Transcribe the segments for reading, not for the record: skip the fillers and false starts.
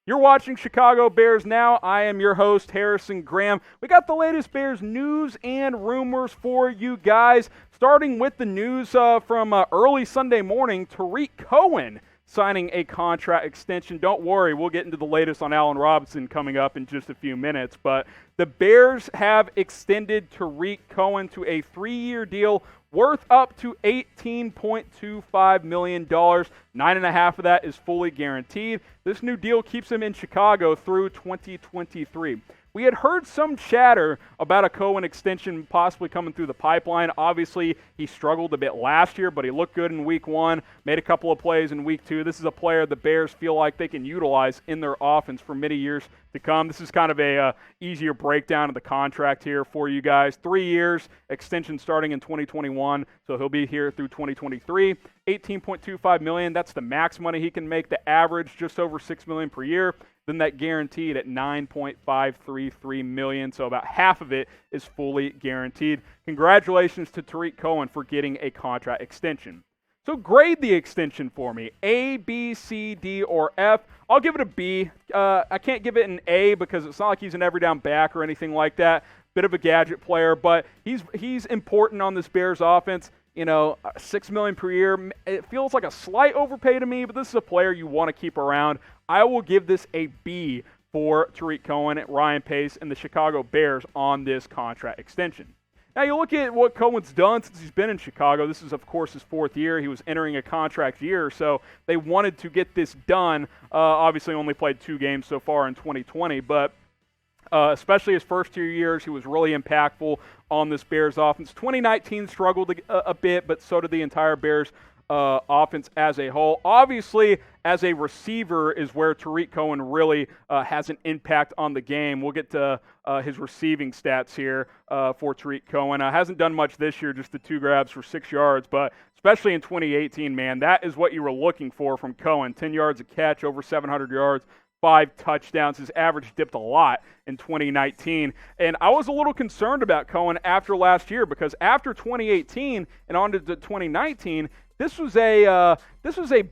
You're watching Chicago Bears Now. I am your host, Harrison Graham. We got the latest Bears news and rumors for you guys. Starting with the news from early Sunday morning, Tarik Cohen signing a contract extension. Don't worry, we'll get into the latest on Allen Robinson coming up in just a few minutes. But the Bears have extended Tarik Cohen to a 3-year deal worth up to $18.25 million. 9.5 of that is fully guaranteed. This new deal keeps him in Chicago through 2023. We had heard some chatter about a Cohen extension possibly coming through the pipeline. Obviously, he struggled a bit last year, but he looked good in Week 1, made a couple of plays in Week 2. This is a player the Bears feel like they can utilize in their offense for many years to come. This is kind of a easier breakdown of the contract here for you guys. 3 years, extension starting in 2021, so he'll be here through 2023. $18.25 million, that's the max money he can make. The average, just over $6 million per year. Then that guaranteed at $9.533 million, so about half of it is fully guaranteed. Congratulations to Tarik Cohen for getting a contract extension. So grade the extension for me, A, B, C, D, or F. I'll give it a B. I can't give it an A because it's not like he's an every down back or anything like that. Bit of a gadget player, but he's important on this Bears offense. You know, $6 million per year, it feels like a slight overpay to me, but this is a player you want to keep around. I will give this a B for Tarik Cohen, Ryan Pace, and the Chicago Bears on this contract extension. Now, you look at what Cohen's done since he's been in Chicago. This is, of course, his 4th year. He was entering a contract year, so they wanted to get this done. Obviously, only played 2 games so far in 2020, but especially his first 2 years, he was really impactful on this Bears offense. 2019 struggled a bit, but so did the entire Bears offense as a whole. Obviously, as a receiver is where Tarik Cohen really has an impact on the game. We'll get to his receiving stats here for Tarik Cohen. Hasn't done much this year, just the 2 grabs for 6 yards, but especially in 2018, man, that is what you were looking for from Cohen. 10 yards a catch, over 700 yards. 5 touchdowns. His average dipped a lot in 2019. And I was a little concerned about Cohen after last year because after 2018 and on to 2019, this was a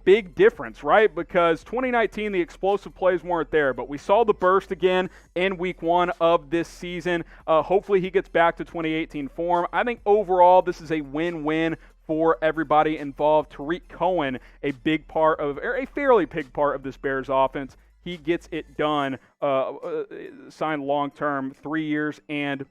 big difference, right? Because 2019, the explosive plays weren't there, but we saw the burst again in Week 1 of this season. Hopefully he gets back to 2018 form. I think overall this is a win-win for everybody involved. Tarik Cohen, a fairly big part of this Bears offense. He gets it done, signed long-term, 3 years and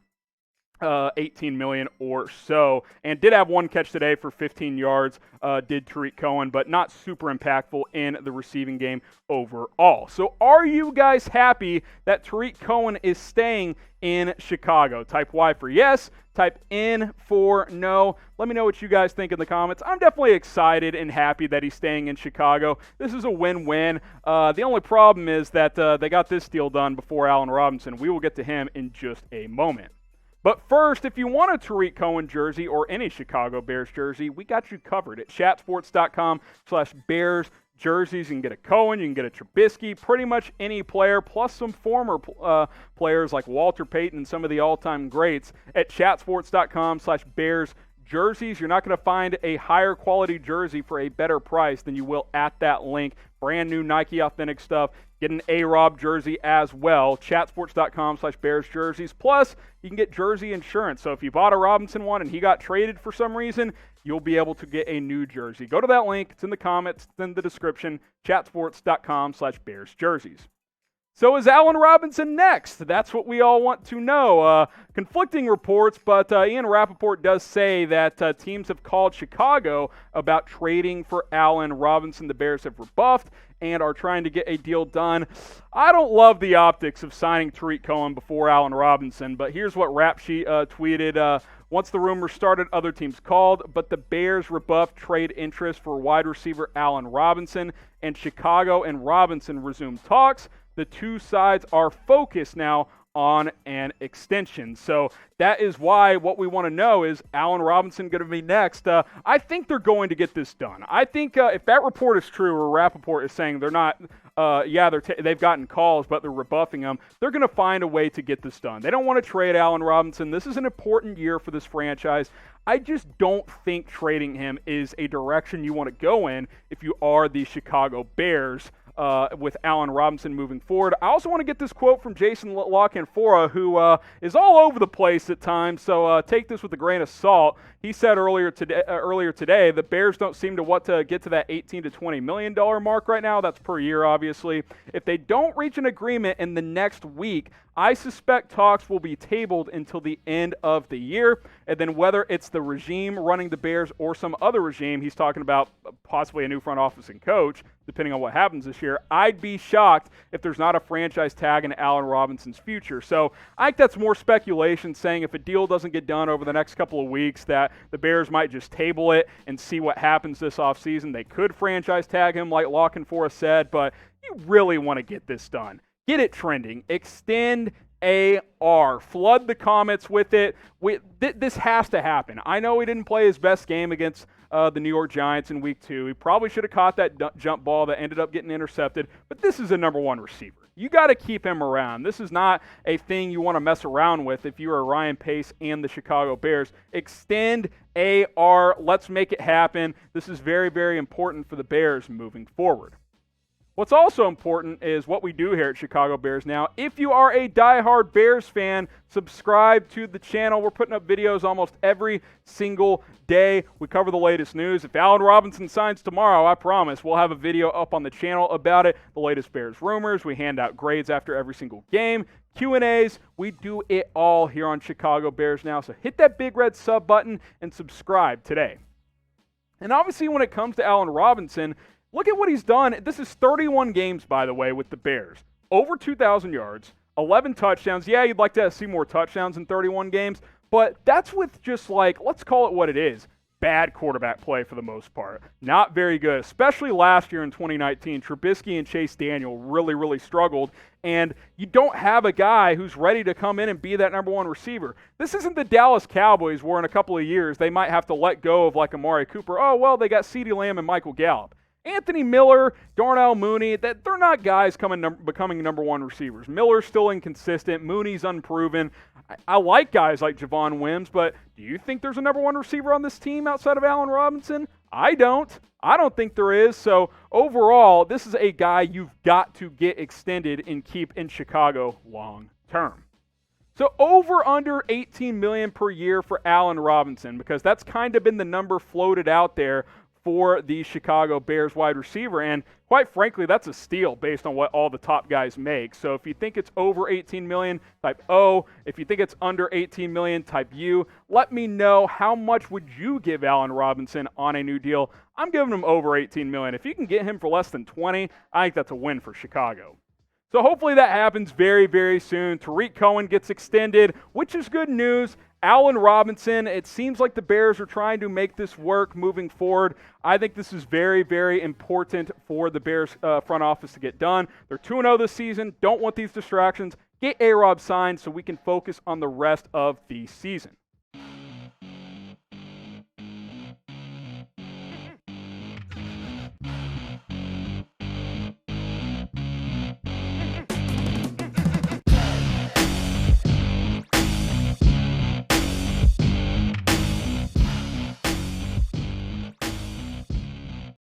$18 million or so. And did have 1 catch today for 15 yards, did Tarik Cohen, but not super impactful in the receiving game overall. So are you guys happy that Tarik Cohen is staying in Chicago? Type Y for yes, type N for no. Let me know what you guys think in the comments. I'm definitely excited and happy that he's staying in Chicago. This is a win-win. The only problem is that they got this deal done before Allen Robinson. We will get to him in just a moment. But first, if you want a Tarik Cohen jersey or any Chicago Bears jersey, we got you covered at chatsports.com/Bears jerseys. You can get a Cohen, you can get a Trubisky, pretty much any player, plus some former players like Walter Payton and some of the all-time greats at chatsports.com/Bears jerseys. You're not going to find a higher quality jersey for a better price than you will at that link. Brand new Nike Authentic stuff. Get an A-Rob jersey as well. Chatsports.com/Bears jerseys. Plus, you can get jersey insurance. So if you bought a Robinson one and he got traded for some reason, you'll be able to get a new jersey. Go to that link. It's in the comments. It's in the description. Chatsports.com/Bears jerseys. So is Allen Robinson next? That's what we all want to know. Conflicting reports, but Ian Rappaport does say that teams have called Chicago about trading for Allen Robinson. The Bears have rebuffed and are trying to get a deal done. I don't love the optics of signing Tarik Cohen before Allen Robinson, but here's what Rap Sheet tweeted. Once the rumors started, other teams called, but the Bears rebuffed trade interest for wide receiver Allen Robinson, and Chicago and Robinson resumed talks. The 2 sides are focused now on an extension. So that is why what we want to know is Allen Robinson going to be next. I think they're going to get this done. I think if that report is true, or Rappaport is saying they're not, they've gotten calls, but they're rebuffing them, they're going to find a way to get this done. They don't want to trade Allen Robinson. This is an important year for this franchise. I just don't think trading him is a direction you want to go in if you are the Chicago Bears. with Allen Robinson moving forward. I also want to get this quote from Jason La Canfora, who is all over the place at times, so take this with a grain of salt. He said earlier today, the Bears don't seem to want to get to that $18 to $20 million mark right now. That's per year, obviously. If they don't reach an agreement in the next week, I suspect talks will be tabled until the end of the year. And then whether it's the regime running the Bears or some other regime, he's talking about possibly a new front office and coach, depending on what happens this year, I'd be shocked if there's not a franchise tag in Allen Robinson's future. So I think that's more speculation, saying if a deal doesn't get done over the next couple of weeks, that the Bears might just table it and see what happens this offseason. They could franchise tag him like La Canfora said, but you really want to get this done. Get it trending. Extend AR. Flood the comments with it. This has to happen. I know he didn't play his best game against the New York Giants in Week 2. He probably should have caught that jump ball that ended up getting intercepted, but this is a number one receiver. You got to keep him around. This is not a thing you want to mess around with if you are Ryan Pace and the Chicago Bears. Extend AR. Let's make it happen. This is very, very important for the Bears moving forward. What's also important is what we do here at Chicago Bears Now. If you are a diehard Bears fan, subscribe to the channel. We're putting up videos almost every single day. We cover the latest news. If Allen Robinson signs tomorrow, I promise we'll have a video up on the channel about it. The latest Bears rumors. We hand out grades after every single game. Q&As. We do it all here on Chicago Bears Now. So hit that big red sub button and subscribe today. And obviously when it comes to Allen Robinson, look at what he's done. This is 31 games, by the way, with the Bears. Over 2,000 yards, 11 touchdowns. Yeah, you'd like to see more touchdowns in 31 games, but that's with just like, let's call it what it is, bad quarterback play for the most part. Not very good, especially last year in 2019. Trubisky and Chase Daniel really, really struggled, and you don't have a guy who's ready to come in and be that number one receiver. This isn't the Dallas Cowboys where in a couple of years they might have to let go of like Amari Cooper. Oh, well, they got CeeDee Lamb and Michael Gallup. Anthony Miller, Darnell Mooney, that they're not guys becoming number one receivers. Miller's still inconsistent. Mooney's unproven. I like guys like Javon Wims, but do you think there's a number one receiver on this team outside of Allen Robinson? I don't. I don't think there is. So overall, this is a guy you've got to get extended and keep in Chicago long term. So over under $18 million per year for Allen Robinson, because that's kind of been the number floated out there for the Chicago Bears wide receiver, and quite frankly, that's a steal based on what all the top guys make. So if you think it's over $18 million, type O. If you think it's under $18 million, type U. Let me know, how much would you give Allen Robinson on a new deal? I'm giving him over $18 million. If you can get him for less than 20, I think that's a win for Chicago. So hopefully that happens very, very soon. Tarik Cohen gets extended, which is good news. Allen Robinson, it seems like the Bears are trying to make this work moving forward. I think this is very, very important for the Bears front office to get done. They're 2-0 this season. Don't want these distractions. Get A-Rob signed so we can focus on the rest of the season.